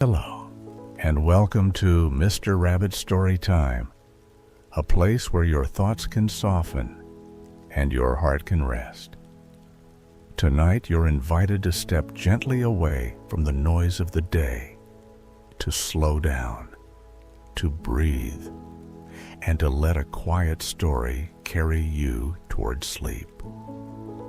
Hello, and welcome to Mr. Rabbit Storytime, a place where your thoughts can soften and your heart can rest. Tonight you're invited to step gently away from the noise of the day, to slow down, to breathe, and to let a quiet story carry you toward sleep.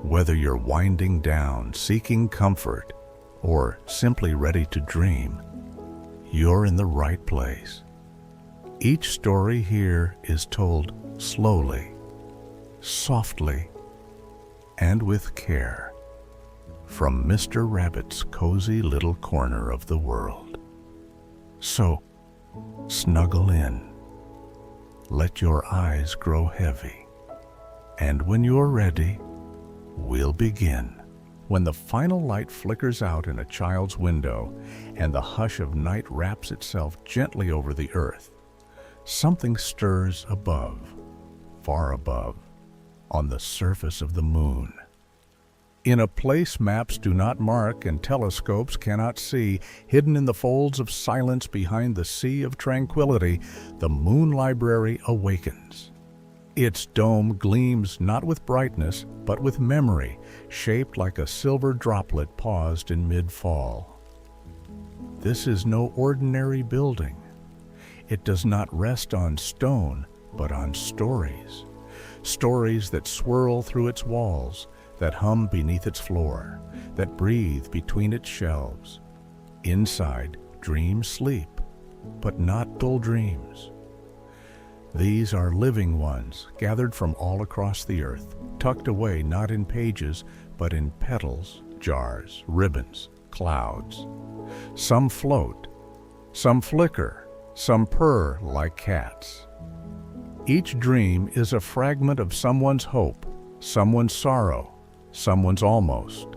Whether you're winding down, seeking comfort, or simply ready to dream, you're in the right place. Each story here is told slowly, softly, and with care, from Mr. Rabbit's cozy little corner of the world. So, snuggle in, let your eyes grow heavy, and when you're ready, we'll begin. When the final light flickers out in a child's window and the hush of night wraps itself gently over the earth, something stirs above, far above, on the surface of the moon. In a place maps do not mark and telescopes cannot see, hidden in the folds of silence behind the sea of tranquility, the Moon Library awakens. Its dome gleams not with brightness, but with memory, shaped like a silver droplet paused in mid-fall. This is no ordinary building. It does not rest on stone, but on stories. Stories that swirl through its walls, that hum beneath its floor, that breathe between its shelves. Inside, dreams sleep, but not dull dreams. These are living ones, gathered from all across the earth, tucked away not in pages, but in petals, jars, ribbons, clouds. Some float, some flicker, some purr like cats. Each dream is a fragment of someone's hope, someone's sorrow, someone's almost.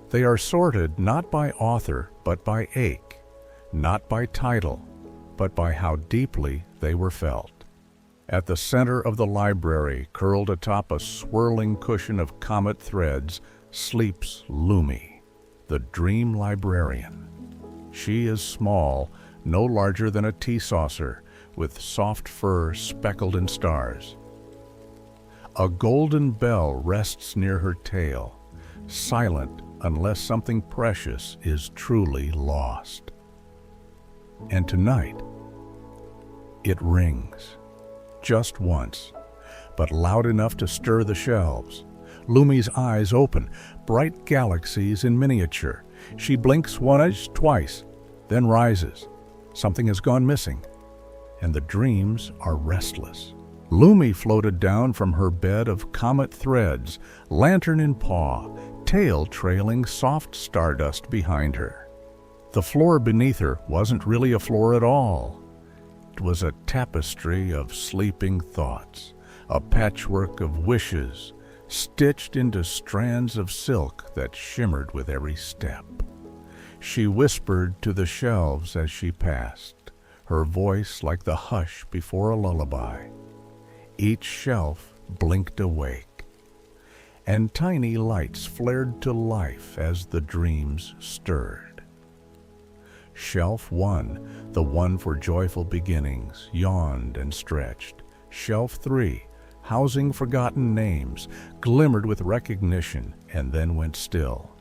They are sorted not by author, but by ache, not by title, but by how deeply they were felt. At the center of the library, curled atop a swirling cushion of comet threads, sleeps Lumi, the Dream Librarian. She is small, no larger than a tea saucer, with soft fur speckled in stars. A golden bell rests near her tail, silent unless something precious is truly lost. And tonight, it rings. Just once, but loud enough to stir the shelves. Lumi's eyes open, bright galaxies in miniature. She blinks once, twice, then rises. Something has gone missing, and the dreams are restless. Lumi floated down from her bed of comet threads, lantern in paw, tail trailing soft stardust behind her. The floor beneath her wasn't really a floor at all. It was a tapestry of sleeping thoughts, a patchwork of wishes, stitched into strands of silk that shimmered with every step. She whispered to the shelves as she passed, her voice like the hush before a lullaby. Each shelf blinked awake, and tiny lights flared to life as the dreams stirred. Shelf 1, the one for joyful beginnings, yawned and stretched. Shelf 3, housing forgotten names, glimmered with recognition and then went still.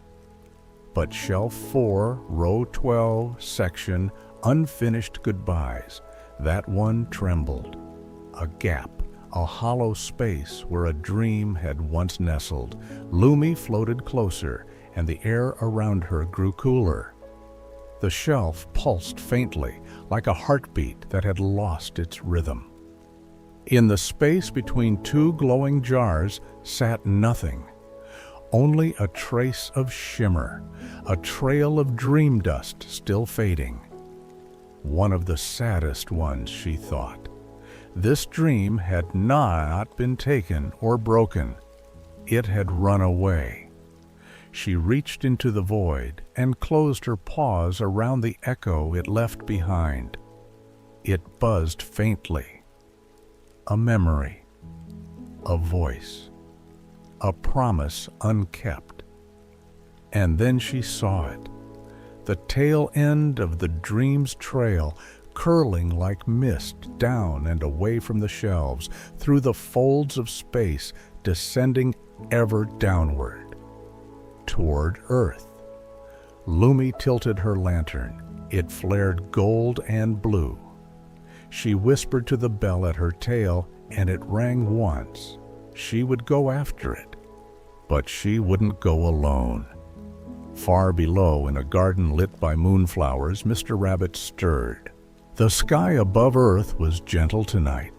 But Shelf 4, row 12, section, unfinished goodbyes, that one trembled. A gap, a hollow space where a dream had once nestled. Lumi floated closer, and the air around her grew cooler. The shelf pulsed faintly, like a heartbeat that had lost its rhythm. In the space between two glowing jars sat nothing, only a trace of shimmer, a trail of dream dust still fading. One of the saddest ones, she thought. This dream had not been taken or broken. It had run away. She reached into the void and closed her paws around the echo it left behind. It buzzed faintly. A memory, a voice, a promise unkept. And then she saw it, the tail end of the dream's trail, curling like mist down and away from the shelves, through the folds of space, descending ever downward, toward Earth. Lumi tilted her lantern. It flared gold and blue. She whispered to the bell at her tail, and it rang once. She would go after it, but she wouldn't go alone. Far below, in a garden lit by moonflowers, Mr. Rabbit stirred. The sky above Earth was gentle tonight.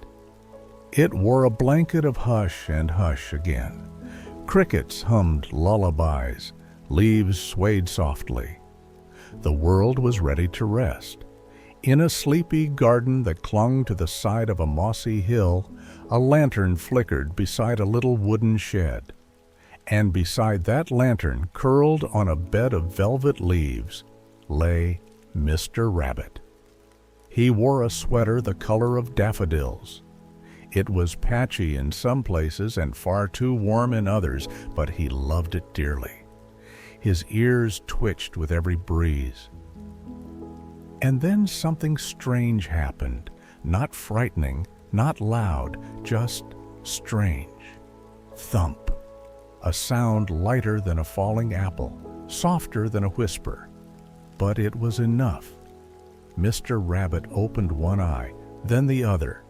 It wore a blanket of hush and hush again. Crickets hummed lullabies. Leaves swayed softly. The world was ready to rest. In a sleepy garden that clung to the side of a mossy hill, a lantern flickered beside a little wooden shed. And beside that lantern, curled on a bed of velvet leaves, lay Mr. Rabbit. He wore a sweater the color of daffodils. It was patchy in some places and far too warm in others, but he loved it dearly. His ears twitched with every breeze. And then something strange happened, not frightening, not loud, just strange. Thump. A sound lighter than a falling apple, softer than a whisper. But it was enough. Mr. Rabbit opened one eye, then the other.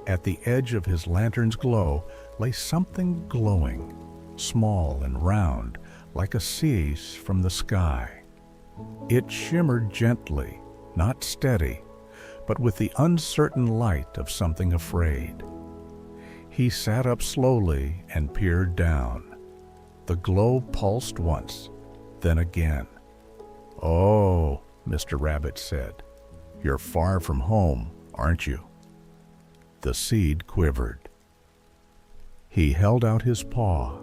At the edge of his lantern's glow lay something glowing, small and round, like a sea from the sky. It shimmered gently, not steady, but with the uncertain light of something afraid. He sat up slowly and peered down. The glow pulsed once, then again. "Oh," Mr. Rabbit said, "you're far from home, aren't you?" The seed quivered. He held out his paw.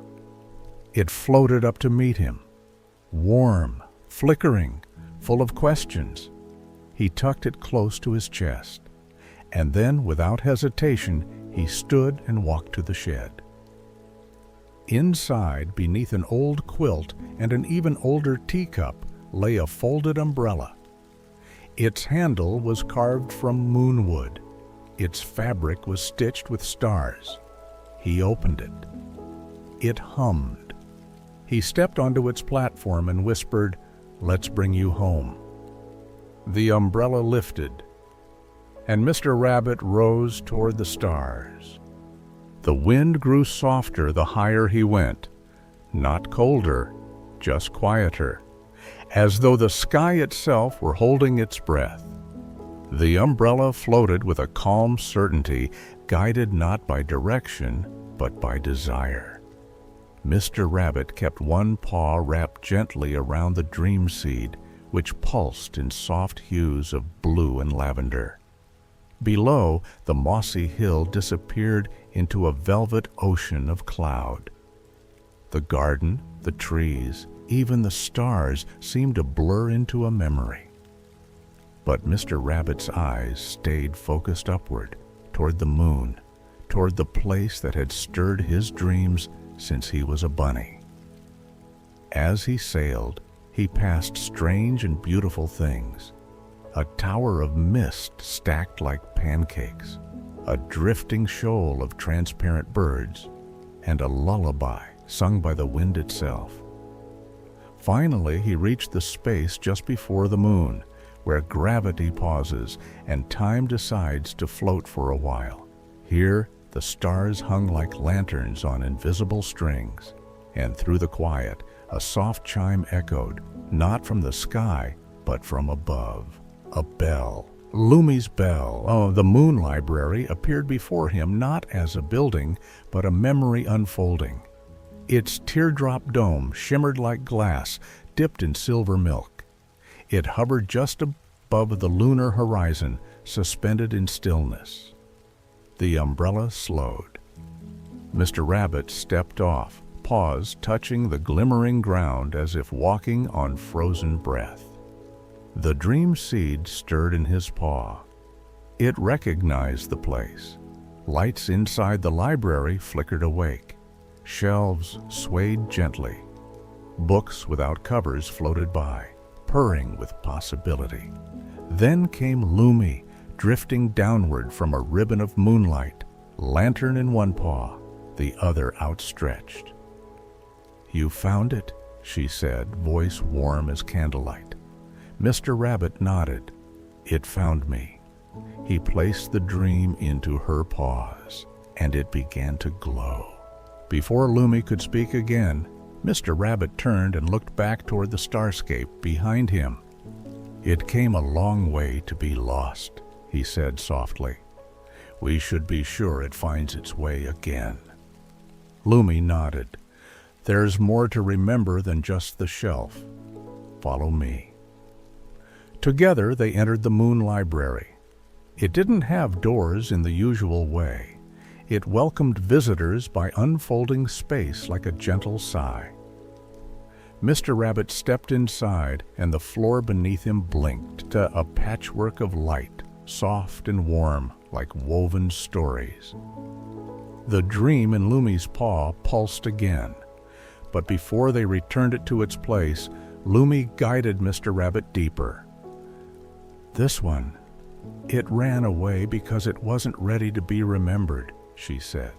It floated up to meet him, warm, flickering, full of questions. He tucked it close to his chest, and then, without hesitation, he stood and walked to the shed. Inside, beneath an old quilt and an even older teacup, lay a folded umbrella. Its handle was carved from moonwood. Its fabric was stitched with stars. He opened it. It hummed. He stepped onto its platform and whispered, "Let's bring you home." The umbrella lifted, and Mr. Rabbit rose toward the stars. The wind grew softer the higher he went, not colder, just quieter, as though the sky itself were holding its breath. The umbrella floated with a calm certainty, guided not by direction, but by desire. Mr. Rabbit kept one paw wrapped gently around the dream seed, which pulsed in soft hues of blue and lavender. Below, the mossy hill disappeared into a velvet ocean of cloud. The garden, the trees, even the stars seemed to blur into a memory. But Mr. Rabbit's eyes stayed focused upward, toward the moon, toward the place that had stirred his dreams since he was a bunny. As he sailed, he passed strange and beautiful things. A tower of mist stacked like pancakes, a drifting shoal of transparent birds, and a lullaby sung by the wind itself. Finally, he reached the space just before the moon, where gravity pauses and time decides to float for a while. Here, the stars hung like lanterns on invisible strings, and through the quiet, a soft chime echoed, not from the sky, but from above. A bell. Lumi's bell. Oh, the Moon Library appeared before him not as a building, but a memory unfolding. Its teardrop dome shimmered like glass, dipped in silver milk. It hovered just above the lunar horizon, suspended in stillness. The umbrella slowed. Mr. Rabbit stepped off, paws touching the glimmering ground as if walking on frozen breath. The dream seed stirred in his paw. It recognized the place. Lights inside the library flickered awake. Shelves swayed gently. Books without covers floated by. purring with possibility. Then came Lumi, drifting downward from a ribbon of moonlight, lantern in one paw, the other outstretched. "You found it," she said, voice warm as candlelight. Mr. Rabbit nodded. "It found me." He placed the dream into her paws, and it began to glow. Before Lumi could speak again, Mr. Rabbit turned and looked back toward the starscape behind him. "It came a long way to be lost," he said softly. "We should be sure it finds its way again." Lumi nodded. "There's more to remember than just the shelf. Follow me." Together they entered the Moon Library. It didn't have doors in the usual way. It welcomed visitors by unfolding space like a gentle sigh. Mr. Rabbit stepped inside, and the floor beneath him blinked to a patchwork of light, soft and warm, like woven stories. The dream in Lumi's paw pulsed again, but before they returned it to its place, Lumi guided Mr. Rabbit deeper. "This one, it ran away because it wasn't ready to be remembered," she said.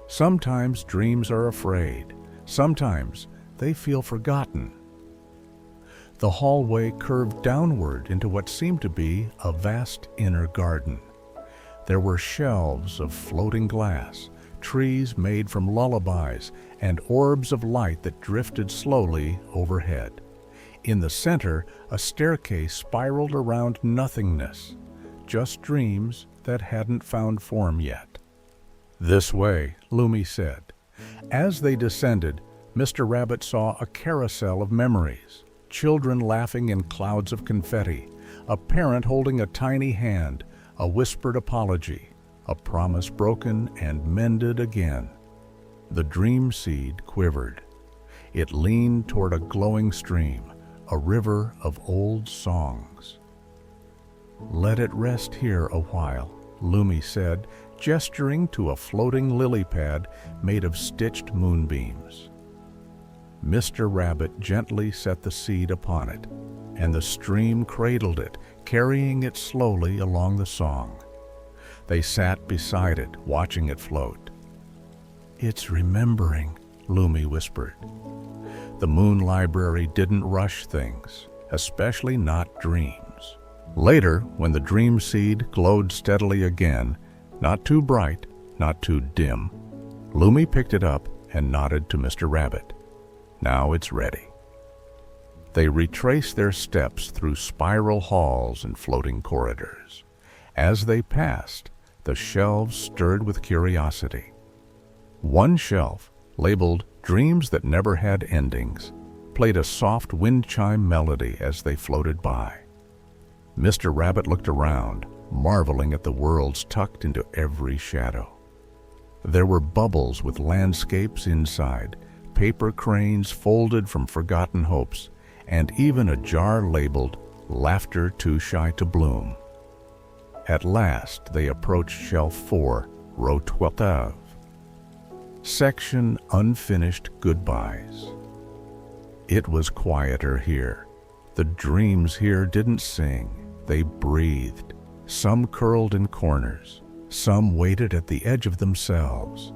"Sometimes dreams are afraid. Sometimes they feel forgotten." The hallway curved downward into what seemed to be a vast inner garden. There were shelves of floating glass, trees made from lullabies, and orbs of light that drifted slowly overhead. In the center, a staircase spiraled around nothingness, just dreams that hadn't found form yet. "This way," Lumi said. As they descended, Mr. Rabbit saw a carousel of memories, children laughing in clouds of confetti, a parent holding a tiny hand, a whispered apology, a promise broken and mended again. The dream seed quivered. It leaned toward a glowing stream, a river of old songs. "Let it rest here a while," Lumi said, gesturing to a floating lily pad made of stitched moonbeams. Mr. Rabbit gently set the seed upon it, and the stream cradled it, carrying it slowly along the song. They sat beside it, watching it float. "It's remembering," Lumi whispered. The Moon Library didn't rush things, especially not dreams. Later, when the dream seed glowed steadily again, not too bright, not too dim, Lumi picked it up and nodded to Mr. Rabbit. "Now it's ready." They retraced their steps through spiral halls and floating corridors. As they passed, the shelves stirred with curiosity. One shelf, labeled "Dreams That Never Had Endings," played a soft wind chime melody as they floated by. Mr. Rabbit looked around, marveling at the worlds tucked into every shadow. There were bubbles with landscapes inside, paper cranes folded from forgotten hopes, and even a jar labeled "Laughter Too Shy to Bloom." At last they approached Shelf 4, Row 12. Section Unfinished Goodbyes. It was quieter here. The dreams here didn't sing, they breathed. Some curled in corners, some waited at the edge of themselves.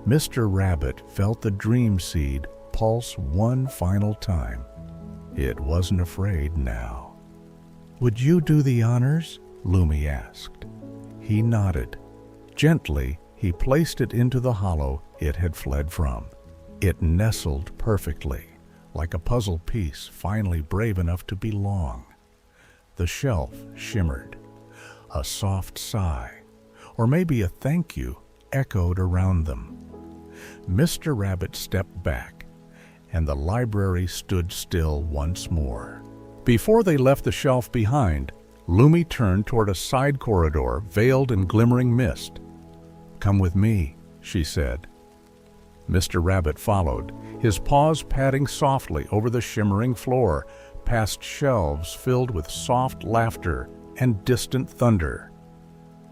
Mr. Rabbit felt the dream seed pulse one final time. It wasn't afraid now. "Would you do the honors?" Lumi asked. He nodded. Gently, he placed it into the hollow it had fled from. It nestled perfectly, like a puzzle piece finally brave enough to belong. The shelf shimmered. A soft sigh, or maybe a thank you, echoed around them. Mr. Rabbit stepped back, and the library stood still once more. Before they left the shelf behind, Lumi turned toward a side corridor veiled in glimmering mist. "Come with me," she said. Mr. Rabbit followed, his paws padding softly over the shimmering floor, past shelves filled with soft laughter and distant thunder.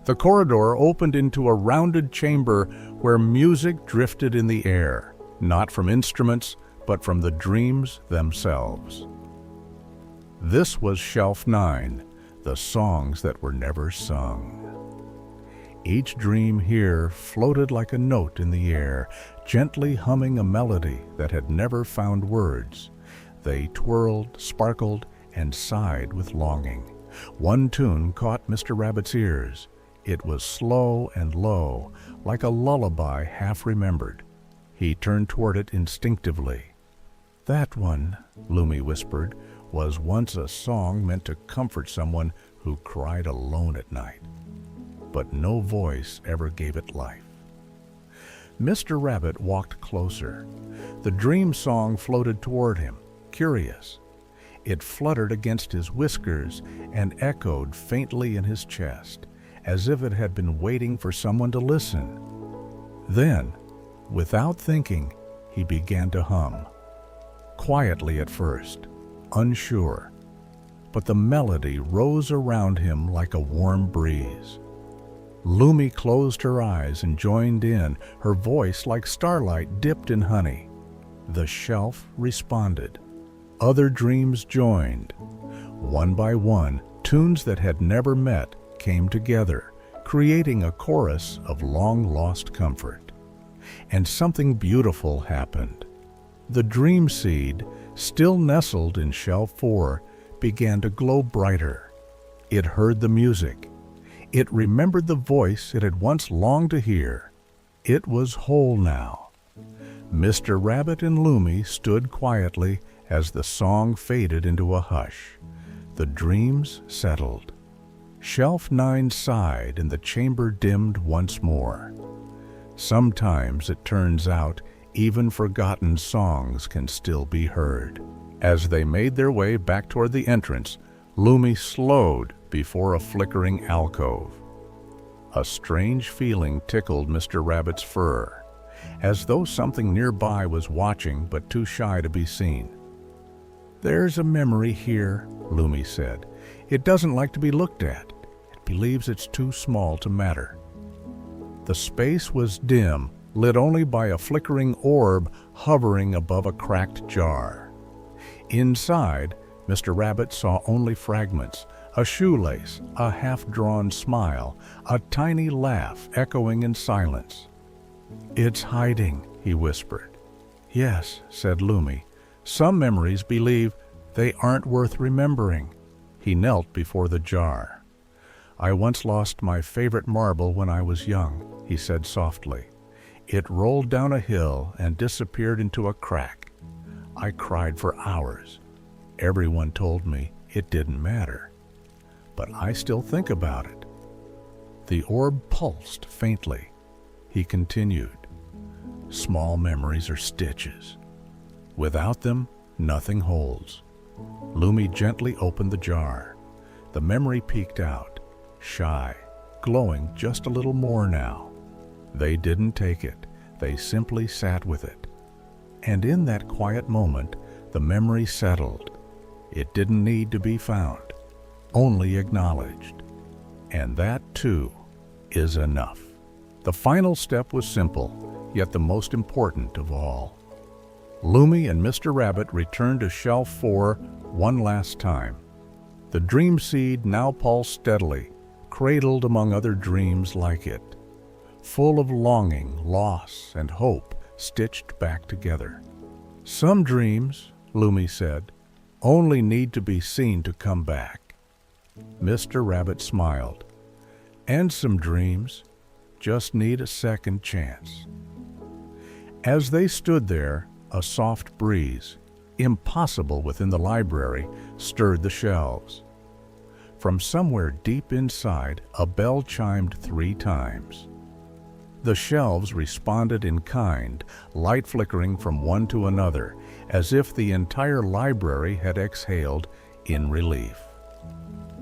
The corridor opened into a rounded chamber where music drifted in the air, not from instruments, but from the dreams themselves. This was Shelf 9, the songs that were never sung. Each dream here floated like a note in the air, gently humming a melody that had never found words. They twirled, sparkled, and sighed with longing. One tune caught Mr. Rabbit's ears. It was slow and low, like a lullaby half remembered. He turned toward it instinctively. "That one," Lumi whispered, "was once a song meant to comfort someone who cried alone at night. But no voice ever gave it life." Mr. Rabbit walked closer. The dream song floated toward him, curious. It fluttered against his whiskers and echoed faintly in his chest, as if it had been waiting for someone to listen. Then, without thinking, he began to hum. Quietly at first, unsure, but the melody rose around him like a warm breeze. Lumi closed her eyes and joined in, her voice like starlight dipped in honey. The shelf responded. Other dreams joined. One by one, tunes that had never met came together, creating a chorus of long-lost comfort. And something beautiful happened. The dream seed, still nestled in Shelf 4, began to glow brighter. It heard the music. It remembered the voice it had once longed to hear. It was whole now. Mr. Rabbit and Lumi stood quietly as the song faded into a hush. The dreams settled. Shelf 9 sighed and the chamber dimmed once more. Sometimes it turns out even forgotten songs can still be heard. As they made their way back toward the entrance, Lumi slowed before a flickering alcove. A strange feeling tickled Mr. Rabbit's fur, as though something nearby was watching but too shy to be seen. "There's a memory here," Lumi said. "It doesn't like to be looked at. It believes it's too small to matter." The space was dim, lit only by a flickering orb hovering above a cracked jar. Inside, Mr. Rabbit saw only fragments, a shoelace, a half-drawn smile, a tiny laugh echoing in silence. "It's hiding," he whispered. "Yes," said Lumi. "Some memories believe they aren't worth remembering." He knelt before the jar. "I once lost my favorite marble when I was young," he said softly. "It rolled down a hill and disappeared into a crack. I cried for hours. Everyone told me it didn't matter. But I still think about it." The orb pulsed faintly. He continued, "Small memories are stitches. Without them, nothing holds." Lumi gently opened the jar. The memory peeked out, shy, glowing just a little more now. They didn't take it. They simply sat with it. And in that quiet moment, the memory settled. It didn't need to be found, only acknowledged. And that, too, is enough. The final step was simple, yet the most important of all. Lumi and Mr. Rabbit returned to Shelf 4 one last time. The dream seed now pulsed steadily, cradled among other dreams like it, full of longing, loss, and hope stitched back together. "Some dreams," Lumi said, "only need to be seen to come back." Mr. Rabbit smiled. "And some dreams just need a second chance." As they stood there, a soft breeze, impossible within the library, stirred the shelves. From somewhere deep inside, a bell chimed 3 times. The shelves responded in kind, light flickering from one to another, as if the entire library had exhaled in relief.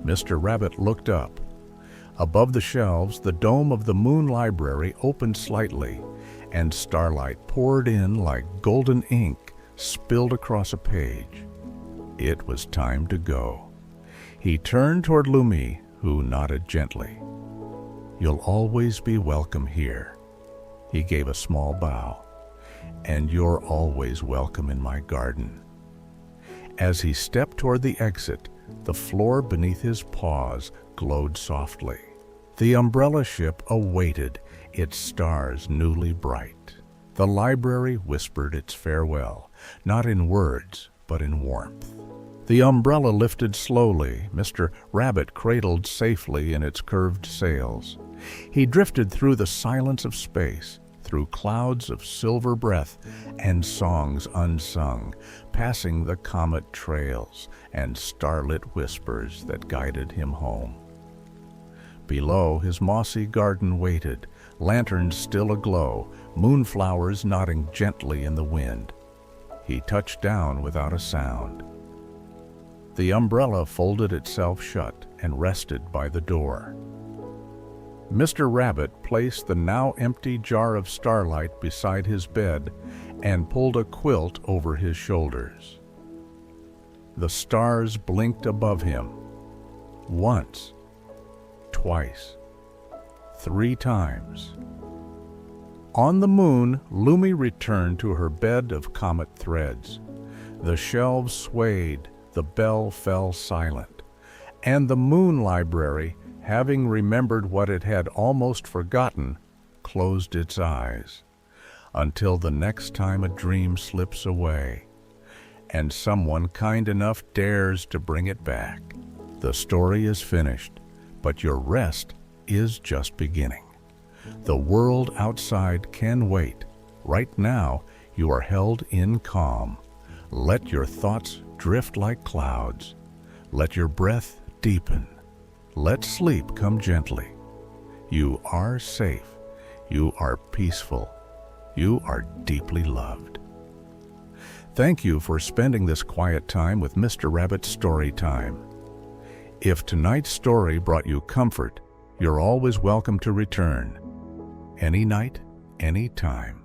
Mr. Rabbit looked up. Above the shelves, the dome of the Moon Library opened slightly, and starlight poured in like golden ink spilled across a page. It was time to go. He turned toward Lumi, who nodded gently. "You'll always be welcome here." He gave a small bow. "And you're always welcome in my garden." As he stepped toward the exit, The floor beneath his paws glowed softly. The umbrella ship awaited, its stars newly bright. The library whispered its farewell, not in words, but in warmth. The umbrella lifted slowly, Mr. Rabbit cradled safely in its curved sails. He drifted through the silence of space, through clouds of silver breath and songs unsung, passing the comet trails and starlit whispers that guided him home. Below, his mossy garden waited, lanterns still aglow, moonflowers nodding gently in the wind. He touched down without a sound. The umbrella folded itself shut and rested by the door. Mr. Rabbit placed the now empty jar of starlight beside his bed and pulled a quilt over his shoulders. The stars blinked above him. Once, twice, 3 times. On the moon, Lumi returned to her bed of comet threads. The shelves swayed, the bell fell silent, and the moon library, having remembered what it had almost forgotten, closed its eyes, until the next time a dream slips away, and someone kind enough dares to bring it back. The story is finished, but your rest is just beginning. The world outside can wait. Right now, you are held in calm. Let your thoughts drift like clouds. Let your breath deepen. Let sleep come gently. You are safe. You are peaceful. You are deeply loved. Thank you for spending this quiet time with Mr. Rabbit's Story Time. If tonight's story brought you comfort, you're always welcome to return. Any night, any time.